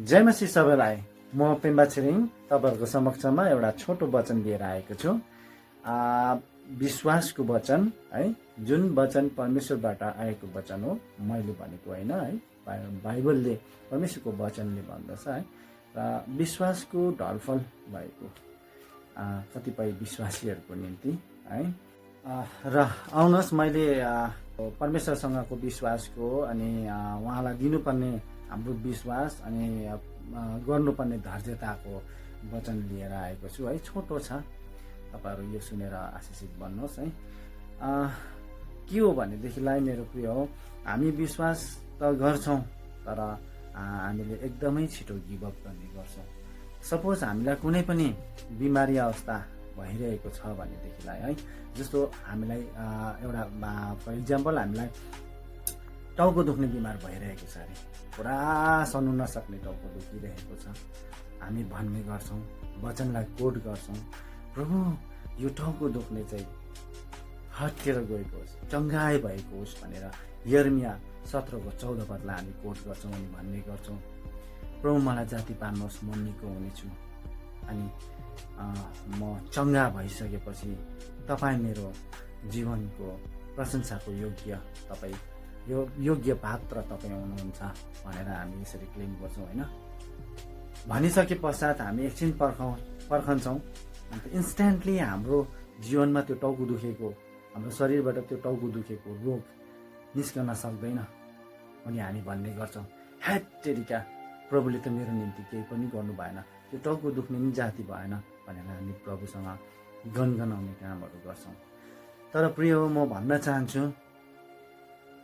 जय मसी सबैलाई। म पेम्बा छिरिङ तपाईँहरूको समक्षमा एउटा छोटो वचन लिएर आएको छु। विश्वासको वचन है, जुन वचन परमेश्वरबाट आएको वचन हो, मैले भनेको होइन है। बाइबलले परमेश्वरको वचनले भन्दछ है। र विश्वासको ढलफल भएको कतिपय विश्वासीहरूको निम्ति है। र आउनुहोस्, मैले परमेश्वरसँगको विश्वासको अनि उहाँलाई दिनुपर्ने हाम्रो विश्वास अनि गर्नुपर्ने धैर्यताको वचन लिएर आएको छु है। छोटो छ, तपाईँहरू यो सुनेर आशिषित बन्नुहोस् है। के हो भनेदेखिलाई मेरो प्रिय हो, हामी विश्वास त गर्छौँ तर हामीले एकदमै छिटो गिभअप गर्ने गर्छौँ। सपोज हामीलाई कुनै पनि बिमारी अवस्था भइरहेको छ भनेदेखिलाई है, जस्तो हामीलाई एउटा फर इक्जाम्पल हामीलाई टाउको दुख्ने बिमार भइरहेको छ अरे, पुरा सहनु नसक्ने टाउको दुखिरहेको छ। हामी भन्ने गर्छौँ, वचनलाई कोट गर्छौँ, प्रभु यो टाउको दुख्ने चाहिँ हटेर गएको होस्, चङ्गाइ भएको होस् भनेर यर्मिया 17:14 पदलाई हामी कोट गर्छौँ अनि भन्ने गर्छौँ, प्रभु मलाई जाति पार्नुहोस्, म निको हुनेछु अनि म चङ्गा भइसकेपछि तपाईँ मेरो जीवनको प्रशंसाको योग्य, तपाईँ यो योग्य पात्र तपाईँ हुनुहुन्छ भनेर हामी यसरी क्लेम गर्छौँ होइन। भनिसके पश्चात हामी एकछिन पर्खन्छौँ, अन्त इन्स्ट्यान्टली हाम्रो जीवनमा त्यो टाउको दुखेको, हाम्रो शरीरबाट त्यो टाउको दुखेको रोग निस्कन सक्दैन अनि हामी भन्ने गर्छौँ, ह्याट तेरिका, प्रभुले त मेरो निम्ति केही पनि गर्नु भएन, त्यो टाउको दुख्ने नि जाति भएन भनेर हामी प्रभुसँग गनगनाउने कामहरू गर्छौँ। तर प्रिय हो, म भन्न चाहन्छु,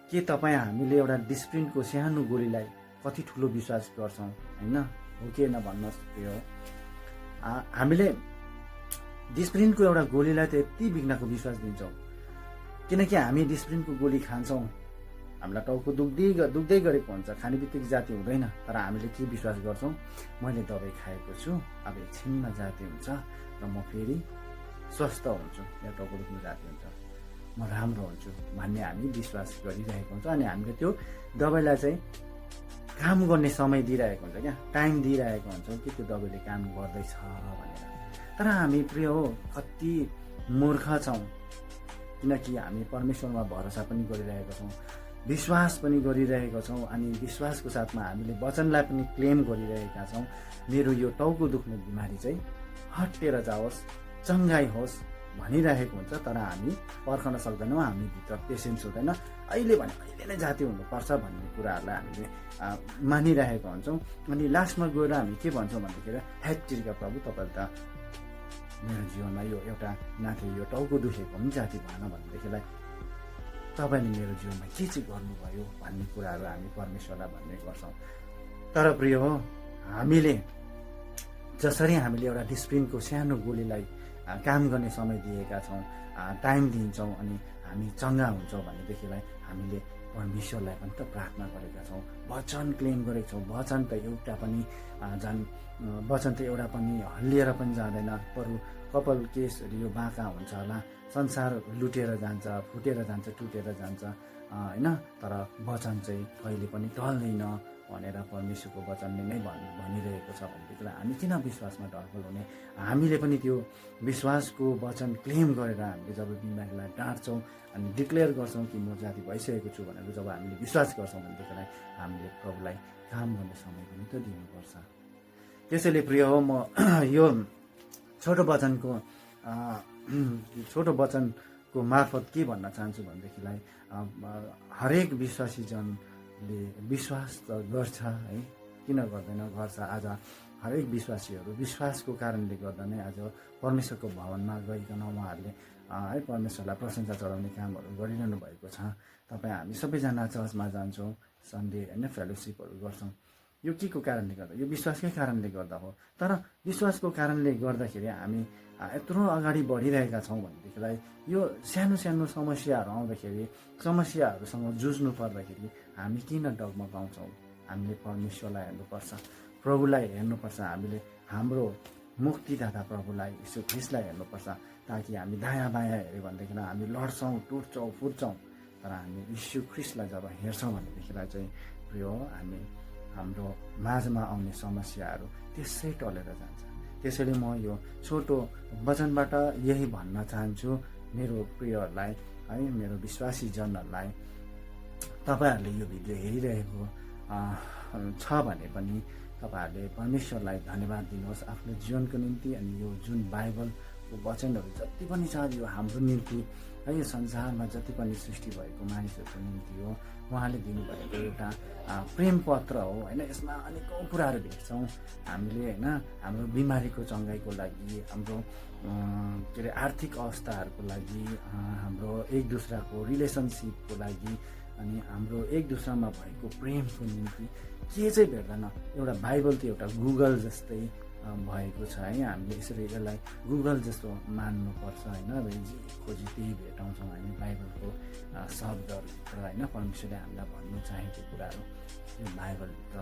के तपाईँ हामीले एउटा डिस्प्रिनको सानो गोलीलाई कति ठुलो विश्वास गर्छौँ होइन? हो कि होइन भन्नुहोस् प्रिय हो। हामीले डिस्प्रिनको एउटा गोलीलाई त यति बिघ्नको विश्वास दिन्छौँ, किनकि हामी डिस्प्रिनको गोली खान्छौँ, हामीलाई टाउको दुख्दै गरेको हुन्छ, खाने बित्तिकै जाति हुँदैन, तर हामीले के विश्वास गर्छौँ, मैले दबाई खाएको छु, अब एकछिनमा जाति हुन्छ र म फेरि स्वस्थ हुन्छु, या टाउको दुख्नु जाति हुन्छ, म राम्रो हुन्छु भन्ने हामी विश्वास गरिरहेको हुन्छ। अनि हामीले त्यो दबाईलाई चाहिँ काम गर्ने समय दिइरहेको हुन्छ, क्या टाइम दिइरहेको हुन्छौँ कि त्यो दबाईले काम गर्दैछ भनेर। तर हामी प्रिय हो कति मूर्ख छौँ, किनकि हामी परमेश्वरमा भरोसा पनि गरिरहेका छौँ, विश्वास पनि गरिरहेका छौँ अनि विश्वासको साथमा हामीले वचनलाई पनि क्लेम गरिरहेका छौँ, मेरो यो टाउको दुख्ने बिमारी चाहिँ हटेर जाओस्, चङ्गाइ होस् भनिरहेको हुन्छ। तर हामी पर्खन सक्दैनौँ, हामीभित्र पेसेन्स हुँदैन, अहिले भने अहिले नै जाति हुनुपर्छ भन्ने कुराहरूलाई हामीले मानिरहेका हुन्छौँ। अनि लास्टमा गएर हामी के भन्छौँ भन्दाखेरि, ह्याट्रिका प्रभु तपाईँले त मेरो जीवनमा यो एउटा नाथे यो टाउको दुखेको पनि जाति भएन भनेदेखिलाई तपाईँले मेरो जीवनमा के चाहिँ गर्नुभयो भन्ने कुराहरू हामी परमेश्वरलाई भन्ने गर्छौँ। तर प्रिय हो, हामीले जसरी हामीले एउटा डिस्प्रिनको सानो गोलीलाई काम गर्ने समय दिएका छौँ, टाइम दिन्छौँ अनि हामी चङ्गा हुन्छौँ भनेदेखिलाई हामीले परमेश्वरलाई पनि त प्रार्थना गरेका छौँ, वचन क्लेम गरेका छौँ। वचन त एउटा पनि वचन त एउटा पनि हल्लिएर पनि जाँदैन, बरु कपाल केसहरू यो बाँका हुन्छ होला, संसार लुटेर जान्छ, फुटेर जान्छ, टुटेर जान्छ होइन, तर वचन चाहिँ कहिले पनि टल्दैन भनेर परमेश्वरको वचनले नै भनिरहेको छ भनेदेखि हामी किन विश्वासमा ढलफल हुने? हामीले पनि त्यो विश्वासको वचन क्लेम गरेर हामीले जब बिमारीलाई डाँट्छौँ अनि डिक्लेयर गर्छौँ कि म जाति भइसकेको छु भनेर जब हामीले विश्वास गर्छौँ भनेदेखिलाई हामीले प्रभुलाई काम गर्ने समय पनि त दिनुपर्छ। त्यसैले प्रिय हो, म यो छोटो वचनको मार्फत के भन्न चाहन्छु भनेदेखिलाई, हरेक विश्वासी जनले विश्वास त गर्छ है, किन गर्दैन, गर्छ। आज हरेक विश्वासीहरू विश्वासको कारणले गर्दा नै आज परमेश्वरको भवनमा गइकन उहाँहरूले है परमेश्वरलाई प्रशंसा चढाउने कामहरू गरिरहनु भएको छ। तपाईँ हामी सबैजना चर्चमा जान्छौँ, सन्डे होइन फेलोसिपहरू गर्छौँ, यो के को कारणले गर्दा? यो विश्वासकै कारणले गर्दा हो। तर विश्वासको कारणले गर्दाखेरि हामी यत्रो अगाडि बढिरहेका छौँ भनेदेखिलाई यो सानो सानो समस्याहरू आउँदाखेरि, समस्याहरूसँग जुझ्नु पर्दाखेरि हामी किन डगमगाउँछौँ? हामीले परमेश्वरलाई हेर्नुपर्छ, प्रभुलाई हेर्नुपर्छ, हामीले हाम्रो मुक्तिदाता प्रभुलाई यीशु ख्रीष्टलाई हेर्नुपर्छ, ताकि हामी दायाँ बायाँ हेऱ्यो भनेदेखिलाई हामी लड्छौँ, टुट्छौँ, फुट्छौँ। तर हामी यीशु ख्रीष्टलाई जब हेर्छौँ भनेदेखिलाई चाहिँ प्रिय हो, हामी हाम्रो माझमा आउने समस्याहरू त्यसै टलेर जान्छ। त्यसैले म यो छोटो वचनबाट यही भन्न चाहन्छु मेरो प्रियहरूलाई है, मेरो विश्वासी जनहरूलाई, तपाईँहरूले यो भिडियो हेरिरहेको छ भने पनि तपाईँहरूले परमेश्वरलाई धन्यवाद दिनुहोस् आफ्नो जीवनको निम्ति। अनि यो जुन बाइबलको वचनहरू जति पनि छ यो हाम्रो निम्ति है, यो संसारमा जति पनि सृष्टि भएको मानिसहरूको निम्ति हो, उहाँले दिनुभएको एउटा प्रेम पत्र हो होइन। यसमा अनेकौँ कुराहरू भेट्छौँ हामीले होइन, हाम्रो बिमारीको चङ्गाइको लागि, हाम्रो के अरे आर्थिक अवस्थाहरूको लागि, हाम्रो एक दुसराको रिलेसनसिपको लागि, अनि हाम्रो एक दुसरामा भएको प्रेमको निम्ति के चाहिँ भेट्दैन। एउटा बाइबल त एउटा गुगल जस्तै भएको छ है, हामीले यसरी यसलाई गुगल जस्तो मान्नुपर्छ होइन। अब जे खोजी त्यही भेटाउँछौँ हामी बाइबलको शब्दहरूभित्र होइन। परमेश्वरले हामीलाई भन्नु चाहेको कुराहरू यो बाइबलभित्र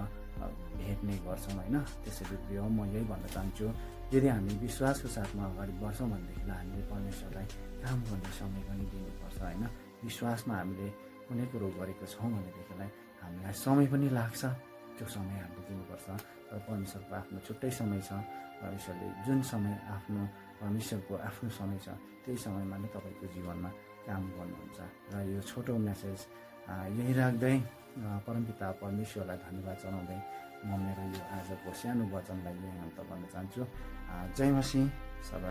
भेट्ने गर्छौँ होइन। त्यसैले प्रिय म यही भन्न चाहन्छु, यदि हामी विश्वासको साथमा अगाडि बढ्छौँ भनेदेखिलाई हामीले परमेश्वरलाई काम गर्ने समय पनि दिनुपर्छ होइन। विश्वासमा हामीले कुनै कुरो गरेको छौँ भनेदेखिलाई हामीलाई समय पनि लाग्छ, त्यो समय हामीले दिनुपर्छ। र परमेश्वरको आफ्नो छुट्टै समय छ। परमेश्वरले जुन समय परमेश्वरको आफ्नो समय छ त्यही समयमा नै तपाईँको जीवनमा काम गर्नुहुन्छ। र यो छोटो मेसेज यही राख्दै परमपिता परमेश्वरलाई धन्यवाद जनाउँदै म मेरो यो आजको सानो वचनलाई यही अन्त गर्न चाहन्छु। जय मसीह। सबै